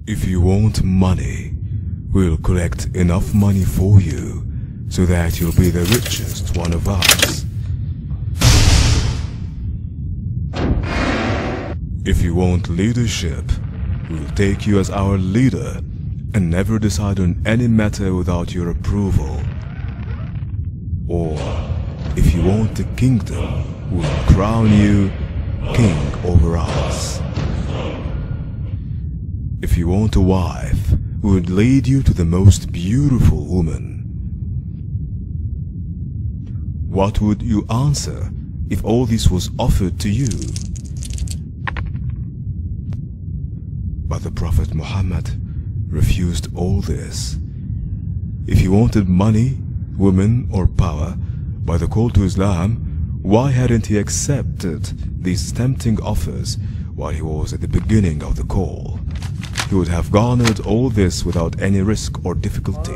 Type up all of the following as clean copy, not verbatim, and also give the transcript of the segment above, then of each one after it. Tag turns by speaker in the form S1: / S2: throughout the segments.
S1: If you want money, we'll collect enough money for you so that you'll be the richest one of us. If you want leadership, we'll take you as our leader and never decide on any matter without your approval. Or, if you want the kingdom, we'll crown you king over us. If you want a wife, we would lead you to the most beautiful woman. What would you answer if all this was offered to you? But the Prophet Muhammad refused all this. If he wanted money, women, or power by the call to Islam, why hadn't he accepted these tempting offers while he was at the beginning of the call? He would have garnered all this without any risk or difficulty.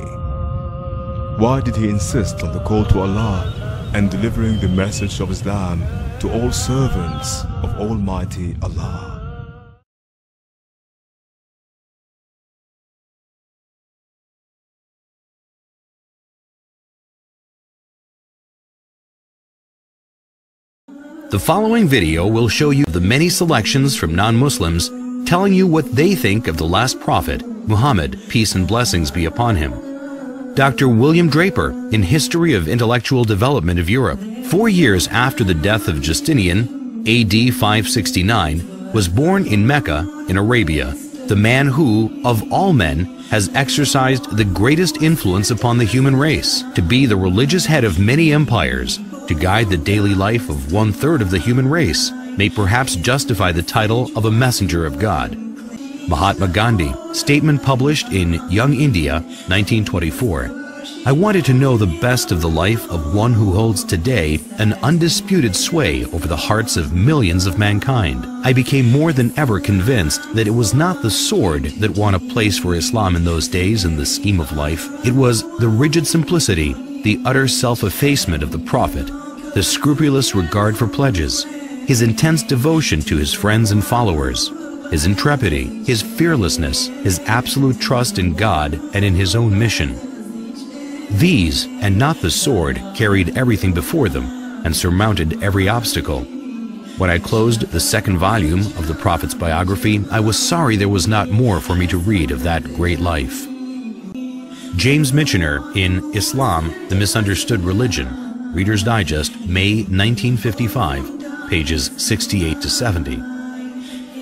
S1: Why did he insist on the call to Allah and delivering the message of Islam to all servants of Almighty Allah?
S2: The following video will show you the many selections from non-Muslims telling you what they think of the last prophet, Muhammad, peace and blessings be upon him. Dr. William Draper, in History of Intellectual Development of Europe, 4 years after the death of Justinian, AD 569, was born in Mecca, in Arabia, the man who, of all men, has exercised the greatest influence upon the human race, to be the religious head of many empires, to guide the daily life of 1/3 of the human race, may perhaps justify the title of a messenger of God. Mahatma Gandhi, statement published in Young India, 1924. I wanted to know the best of the life of one who holds today an undisputed sway over the hearts of millions of mankind. I became more than ever convinced that it was not the sword that won a place for Islam in those days in the scheme of life. It was the rigid simplicity, the utter self-effacement of the Prophet, the scrupulous regard for pledges, his intense devotion to his friends and followers, his intrepidity, his fearlessness, his absolute trust in God and in his own mission. These, and not the sword, carried everything before them and surmounted every obstacle. When I closed the second volume of the Prophet's biography, I was sorry there was not more for me to read of that great life. James Michener in Islam, the Misunderstood Religion, Reader's Digest, May 1955, pages 68 to 70.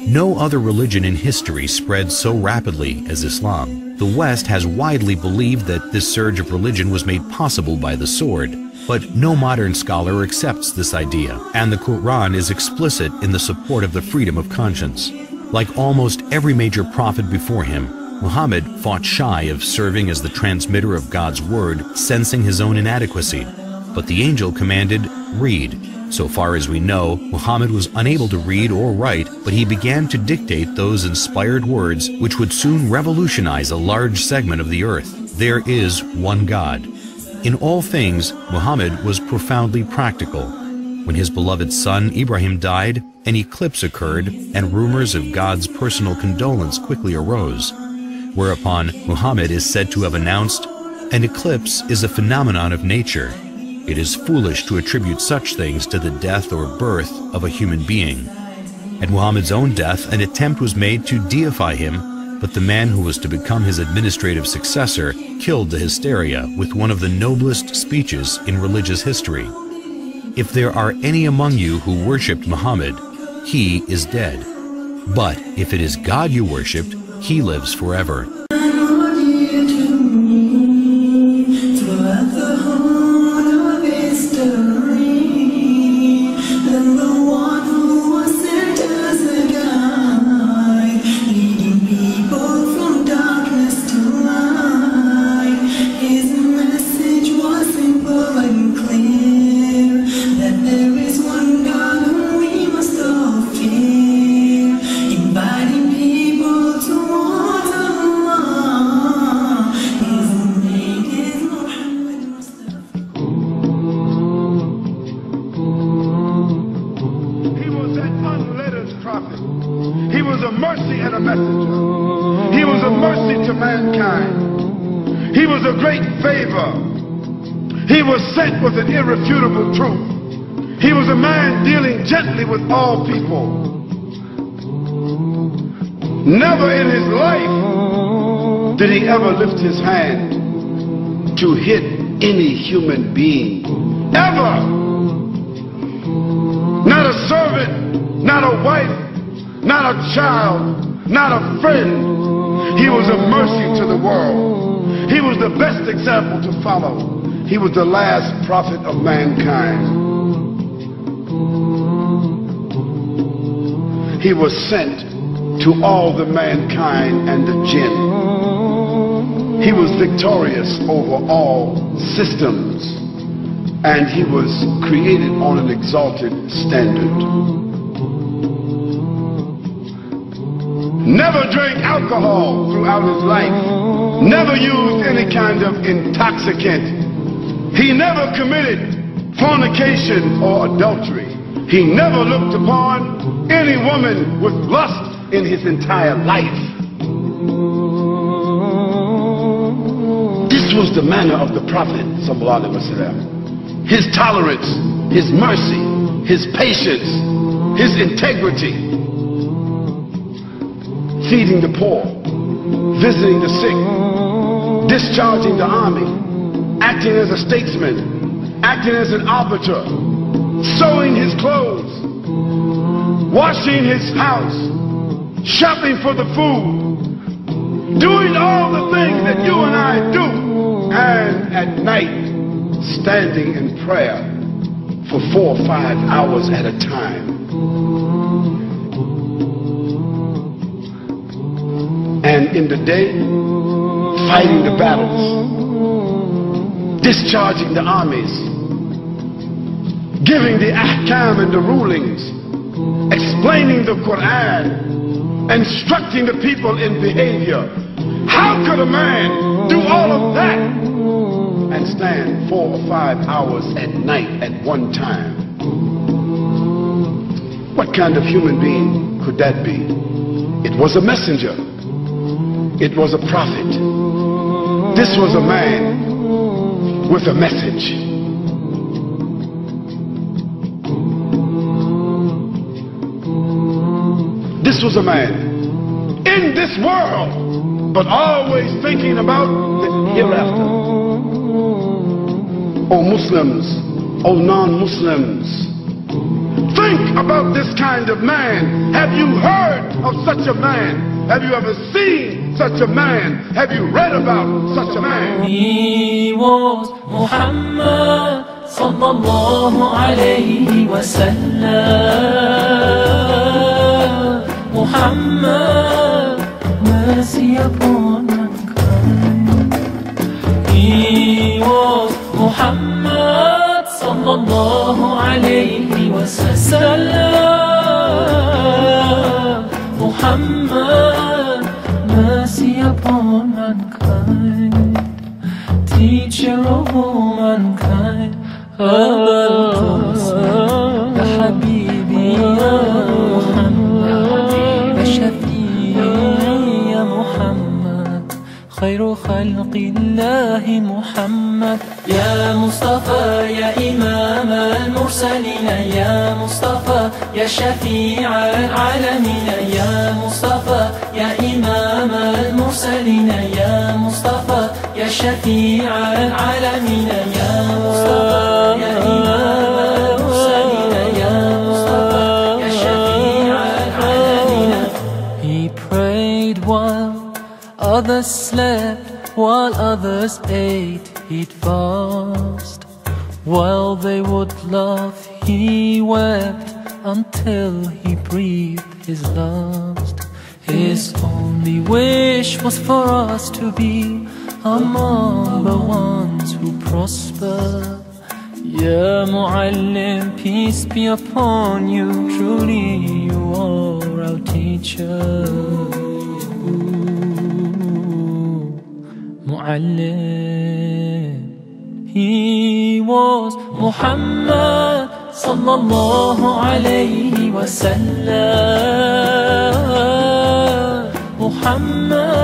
S2: No other religion in history spread so rapidly as Islam. The West has widely believed that this surge of religion was made possible by the sword, but no modern scholar accepts this idea, and the Quran is explicit in the support of the freedom of conscience. Like almost every major prophet before him, Muhammad fought shy of serving as the transmitter of God's word, sensing his own inadequacy. But the angel commanded, "Read." So far as we know, Muhammad was unable to read or write, but he began to dictate those inspired words which would soon revolutionize a large segment of the earth. There is one God. In all things, Muhammad was profoundly practical. When his beloved son Ibrahim died, an eclipse occurred, and rumors of God's personal condolence quickly arose. Whereupon Muhammad is said to have announced, "An eclipse is a phenomenon of nature. It is foolish to attribute such things to the death or birth of a human being." At Muhammad's own death, an attempt was made to deify him, but the man who was to become his administrative successor killed the hysteria with one of the noblest speeches in religious history. "If there are any among you who worshipped Muhammad, he is dead. But if it is God you worshipped, he lives forever."
S3: Inviting people towards Allah. mankind. He was a great favor. He was sent with an irrefutable truth. He was a man dealing gently with all people. Never in his life did he ever lift his hand to hit any human being. Ever. Not a servant, not a wife, not a child, not a friend. He was a mercy to the world. He was the best example to follow. He was the last prophet of mankind. He was sent to all the mankind and the jinn. He was victorious over all systems, and he was created on an exalted standard. Never drank alcohol throughout his life. Never used any kind of intoxicant. He never committed fornication or adultery. He never looked upon any woman with lust in his entire life. This was the manner of the Prophet sallallahu alaihi wasallam. His tolerance, his mercy, his patience, his integrity. Feeding the poor, visiting the sick, discharging the army, acting as a statesman, acting as an arbiter, sewing his clothes, washing his house, shopping for the food, doing all the things that you and I do, and at night standing in prayer for 4 or 5 hours at a time. And in the day, fighting the battles, discharging the armies, giving the ahkam and the rulings, explaining the Quran, instructing the people in behavior. How could a man do all of that and stand 4 or 5 hours at night at one time? What kind of human being could that be? It was a messenger. It was a prophet. This was a man with a message. This was a man in this world, but always thinking about the hereafter. O Muslims, O non-Muslims, think about this kind of man. Have you heard of such a man? Have you ever seen such a man? Have you read about such a man?
S4: He was Muhammad sallallahu alayhi wa sallam. Muhammad, mercy upon mankind. He was Muhammad sallallahu alayhi wa sallam. Muhammad, mercy upon mankind, teacher of all mankind. Abul Qasim, Ya Habibi, Ya Muhammad, Ya Shafi'i, Ya Muhammad, khayru khalqillahi Muhammad. Ya Mustafa, Ya Imam al-Mursalin, Ya Mustafa, Ya Shafi' al-Alamin, Ya Mustafa, Ya Imam al-Mursalin, Ya Mustafa, Ya Shafi' al-Alamin, Ya Mustafa, Ya Imam al-Mursalin, Ya Mustafa, Ya Shafi' al-Alamin. He prayed while others slept, while others ate. He'd fast. While they would laugh, he wept until he breathed his last. His only wish was for us to be among the ones who prosper. Ya Muallim, peace be upon you, truly you are our teacher. Muallim. He was Muhammad sallallahu alayhi wa sallam. Muhammad,